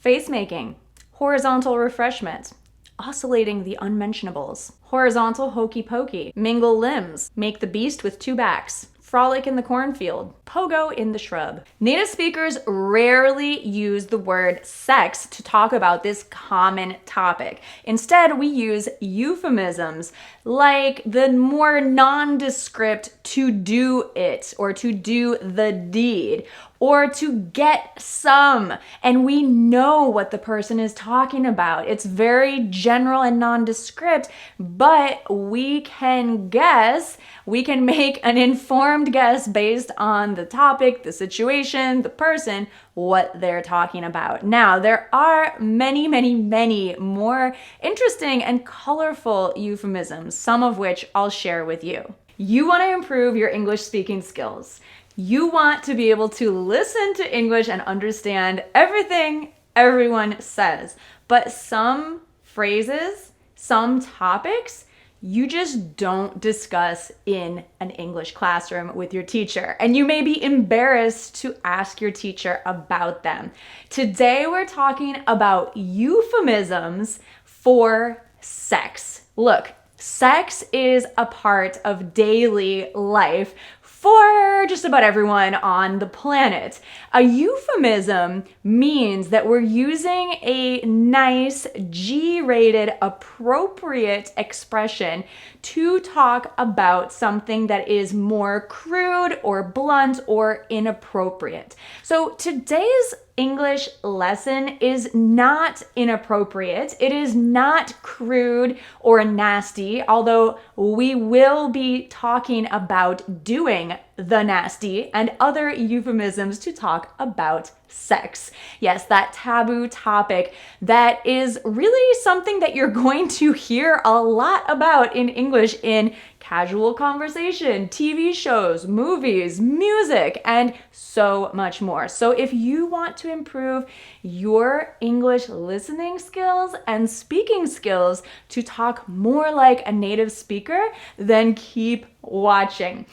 face making, horizontal refreshment, oscillating the unmentionables, horizontal hokey pokey, mingle limbs, make the beast with two backs, frolic in the cornfield, pogo in the shrub. Native speakers rarely use the word sex to talk about this common topic. Instead, we use euphemisms like the more nondescript to do it, or to do the deed, or to get some, and we know what the person is talking about. It's very general and nondescript, but we can guess, we can make an informed guess based on the topic, the situation, the person, what they're talking about. Now, there are many, many, many more interesting and colorful euphemisms, some of which I'll share with you. You want to improve your English speaking skills. You want to be able to listen to English and understand everything everyone says. But some phrases, some topics, you just don't discuss in an English classroom with your teacher. And you may be embarrassed to ask your teacher about them. Today, we're talking about euphemisms for sex. Look, sex is a part of daily life for just about everyone on the planet. A euphemism means that we're using a nice G-rated appropriate expression to talk about something that is more crude or blunt or inappropriate. So today's English lesson is not inappropriate. It is not crude or nasty, although we will be talking about doing the nasty and other euphemisms to talk about sex. Yes, that taboo topic that is really something that you're going to hear a lot about in English in casual conversation, TV shows, movies, music, and so much more. So if you want to improve your English listening skills and speaking skills to talk more like a native speaker, then keep watching.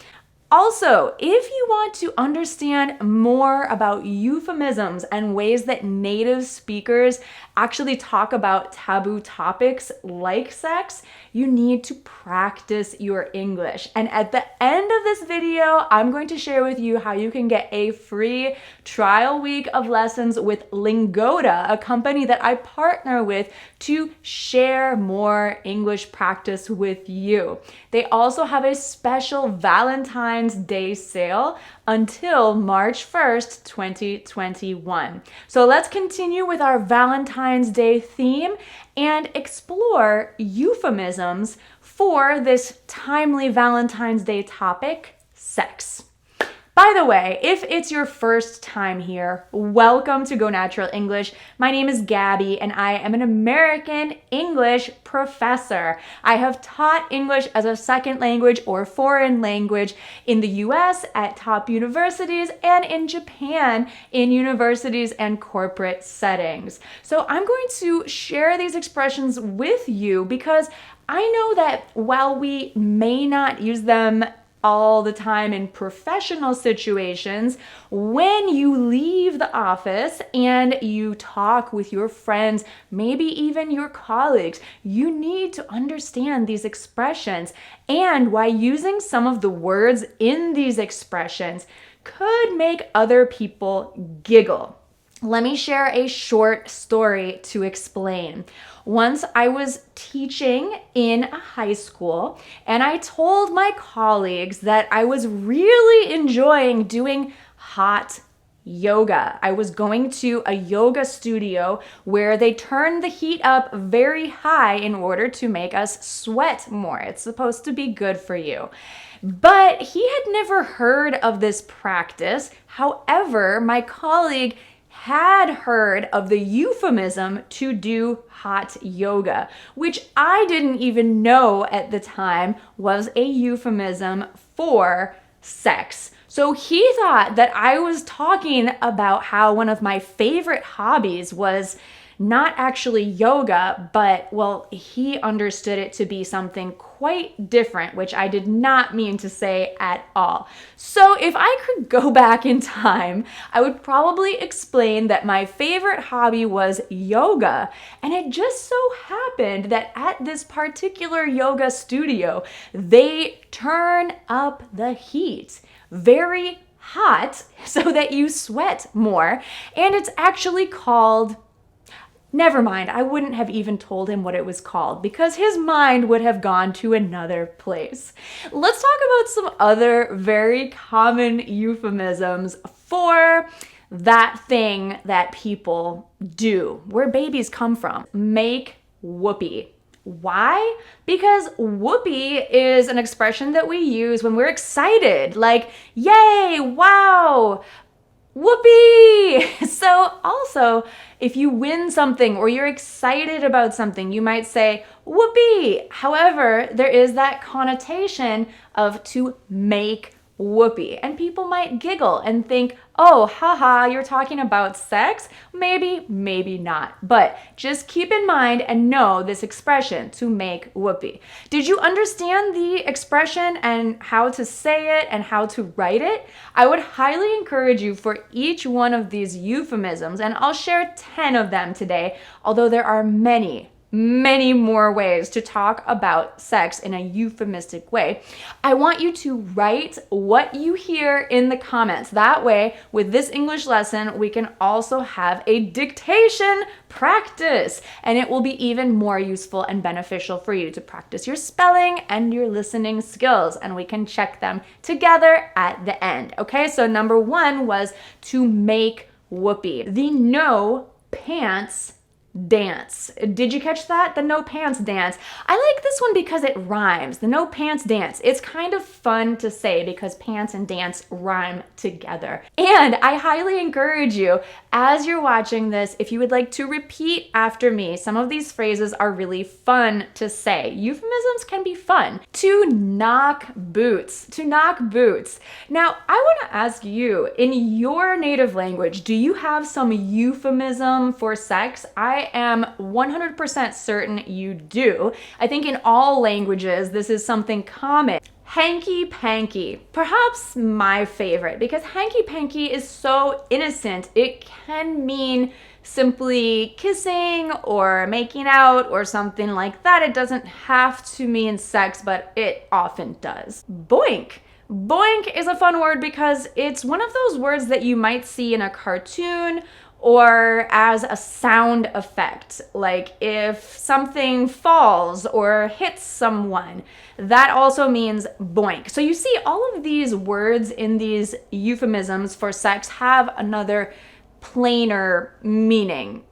Also, if you want to understand more about euphemisms and ways that native speakers actually talk about taboo topics like sex, you need to practice your English. And at the end of this video, I'm going to share with you how you can get a free trial week of lessons with Lingoda, a company that I partner with to share more English practice with you. They also have a special Valentine's Day sale until March 1st, 2021. So let's continue with our Valentine's Day theme and explore euphemisms for this timely Valentine's Day topic, sex. By the way, if it's your first time here, welcome to Go Natural English. My name is Gabby and I am an American English professor. I have taught English as a second language or foreign language in the US at top universities and in Japan in universities and corporate settings. So I'm going to share these expressions with you because I know that while we may not use them all the time in professional situations, when you leave the office and you talk with your friends, maybe even your colleagues, you need to understand these expressions and why using some of the words in these expressions could make other people giggle. Let me share a short story to explain. Once I was teaching in a high school and I told my colleagues that I was really enjoying doing hot yoga. I was going to a yoga studio where they turn the heat up very high in order to make us sweat more. It's supposed to be good for you. But he had never heard of this practice. However, my colleague had heard of the euphemism to do hot yoga, which I didn't even know at the time was a euphemism for sex. So he thought that I was talking about how one of my favorite hobbies was not actually yoga, but, well, he understood it to be something quite different, which I did not mean to say at all. So if I could go back in time, I would probably explain that my favorite hobby was yoga, and it just so happened that at this particular yoga studio, they turn up the heat very hot so that you sweat more, and it's actually called... Never mind, I wouldn't have even told him what it was called because his mind would have gone to another place. Let's talk about some other very common euphemisms for that thing that people do, where babies come from. Make whoopee. Why? Because whoopee is an expression that we use when we're excited, like, yay, wow, whoopee! So also, if you win something or you're excited about something, you might say whoopee. However, there is that connotation of to make whoopee. And people might giggle and think, oh, haha, you're talking about sex? Maybe, maybe not. But just keep in mind and know this expression, to make whoopee. Did you understand the expression and how to say it and how to write it? I would highly encourage you for each one of these euphemisms, and I'll share 10 of them today, although there are many more ways to talk about sex in a euphemistic way. I want you to write what you hear in the comments. That way, with this English lesson, we can also have a dictation practice, and it will be even more useful and beneficial for you to practice your spelling and your listening skills, and we can check them together at the end. Okay, so number 1 was to make whoopee. The no pants dance. Did you catch that? The no pants dance. I like this one because it rhymes. The no pants dance. It's kind of fun to say because pants and dance rhyme together. And I highly encourage you, as you're watching this, if you would like to repeat after me, some of these phrases are really fun to say. Euphemisms can be fun. To knock boots. To knock boots. Now, I want to ask you, in your native language, do you have some euphemism for sex? I am 100% certain you do. I think in all languages, this is something common. Hanky-panky, perhaps my favorite, because hanky-panky is so innocent. It can mean simply kissing or making out or something like that. It doesn't have to mean sex, but it often does. Boink. Boink is a fun word because it's one of those words that you might see in a cartoon or as a sound effect, like if something falls or hits someone, that also means boink. So you see all of these words in these euphemisms for sex have another plainer meaning,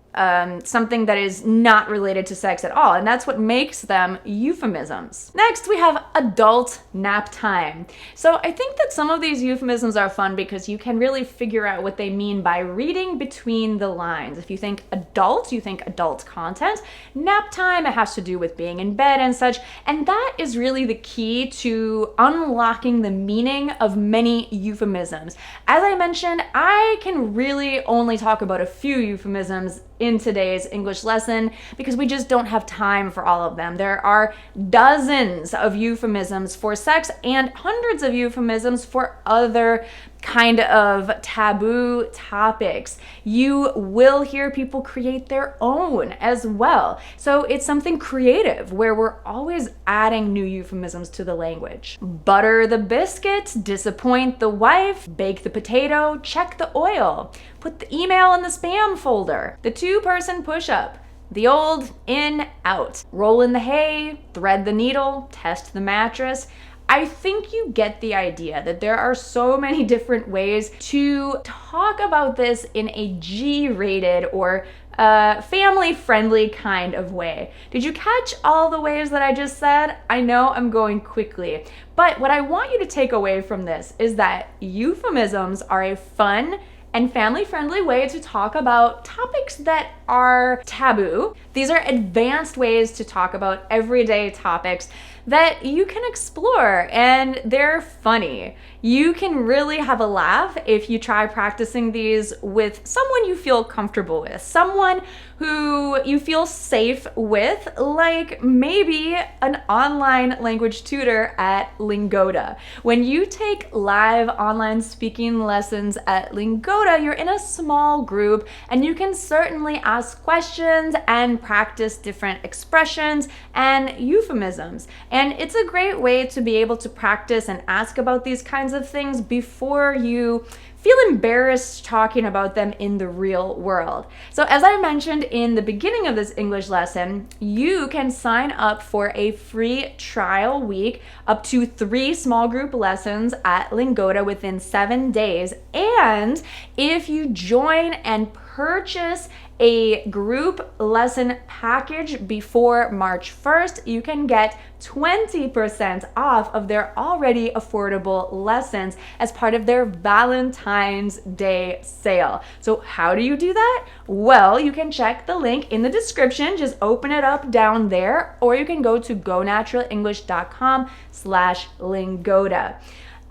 something that is not related to sex at all, and that's what makes them euphemisms. Next, we have adult nap time. So I think that some of these euphemisms are fun because you can really figure out what they mean by reading between the lines. If you think adult, you think adult content. Nap time, it has to do with being in bed and such, and that is really the key to unlocking the meaning of many euphemisms. As I mentioned, I can really only talk about a few euphemisms in today's English lesson because we just don't have time for all of them. There are dozens of euphemisms for sex and hundreds of euphemisms for other kind of taboo topics. You will hear people create their own as well. So it's something creative where we're always adding new euphemisms to the language. Butter the biscuit, disappoint the wife, bake the potato, check the oil, put the email in the spam folder, the 2-person push-up, the old in, out, roll in the hay, thread the needle, test the mattress. I think you get the idea that there are so many different ways to talk about this in a G-rated or family-friendly kind of way. Did you catch all the ways that I just said? I know I'm going quickly, but what I want you to take away from this is that euphemisms are a fun and family-friendly way to talk about topics that are taboo. These are advanced ways to talk about everyday topics that you can explore, and they're funny. You can really have a laugh if you try practicing these with someone you feel comfortable with, someone who you feel safe with, like maybe an online language tutor at Lingoda. When you take live online speaking lessons at Lingoda, you're in a small group and you can certainly ask questions and practice different expressions and euphemisms. And it's a great way to be able to practice and ask about these kinds of things before you feel embarrassed talking about them in the real world. So as I mentioned in the beginning of this English lesson, you can sign up for a free trial week, up to 3 small group lessons at Lingoda within 7 days. And if you join and purchase a group lesson package before March 1st, you can get 20% off of their already affordable lessons as part of their Valentine's Day sale. So how do you do that? Well, you can check the link in the description. Just open it up down there, or you can go to gonaturalenglish.com/Lingoda.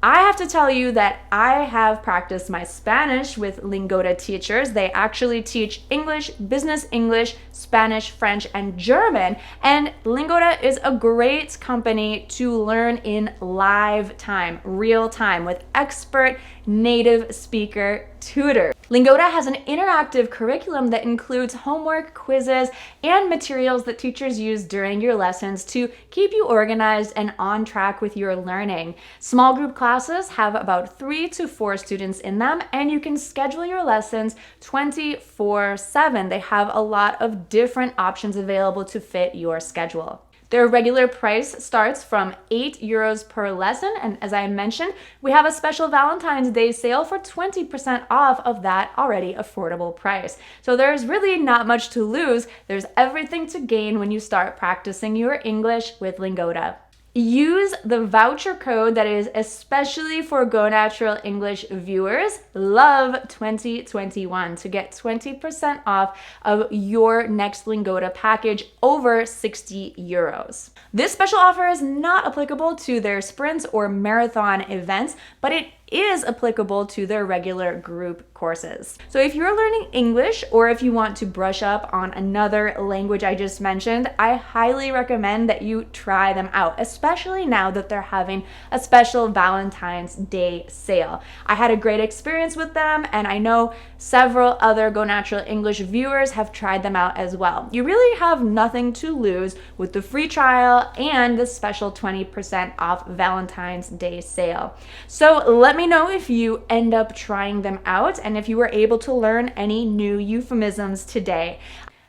I have to tell you that I have practiced my Spanish with Lingoda teachers. They actually teach English, business English, Spanish, French, and German. And Lingoda is a great company to learn in live time, real time, with expert native speaker tutors. Lingoda has an interactive curriculum that includes homework, quizzes, and materials that teachers use during your lessons to keep you organized and on track with your learning. Small group classes have about 3 to 4 students in them, and you can schedule your lessons 24/7. They have a lot of different options available to fit your schedule. Their regular price starts from €8 per lesson, and as I mentioned, we have a special Valentine's Day sale for 20% off of that already affordable price. So there's really not much to lose. There's everything to gain when you start practicing your English with Lingoda. Use the voucher code that is especially for Go Natural English viewers, LOVE2021, to get 20% off of your next Lingoda package over €60. This special offer is not applicable to their sprints or marathon events, but it is applicable to their regular group courses. So if you're learning English, or if you want to brush up on another language I just mentioned, I highly recommend that you try them out, especially now that they're having a special Valentine's Day sale. I had a great experience with them, and I know several other Go Natural English viewers have tried them out as well. You really have nothing to lose with the free trial and the special 20% off Valentine's Day sale. So let me know if you end up trying them out and if you were able to learn any new euphemisms today.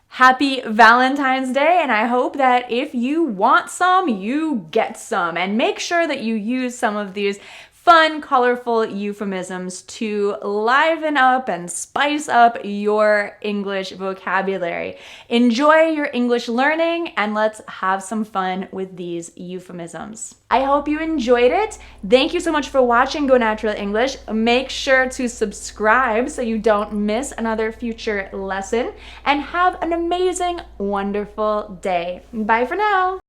Happy Valentine's Day, and I hope that if you want some, you get some. And make sure that you use some of these fun, colorful euphemisms to liven up and spice up your English vocabulary. Enjoy your English learning, and let's have some fun with these euphemisms. I hope you enjoyed it. Thank you so much for watching Go Natural English. Make sure to subscribe so you don't miss another future lesson, and have an amazing, wonderful day. Bye for now.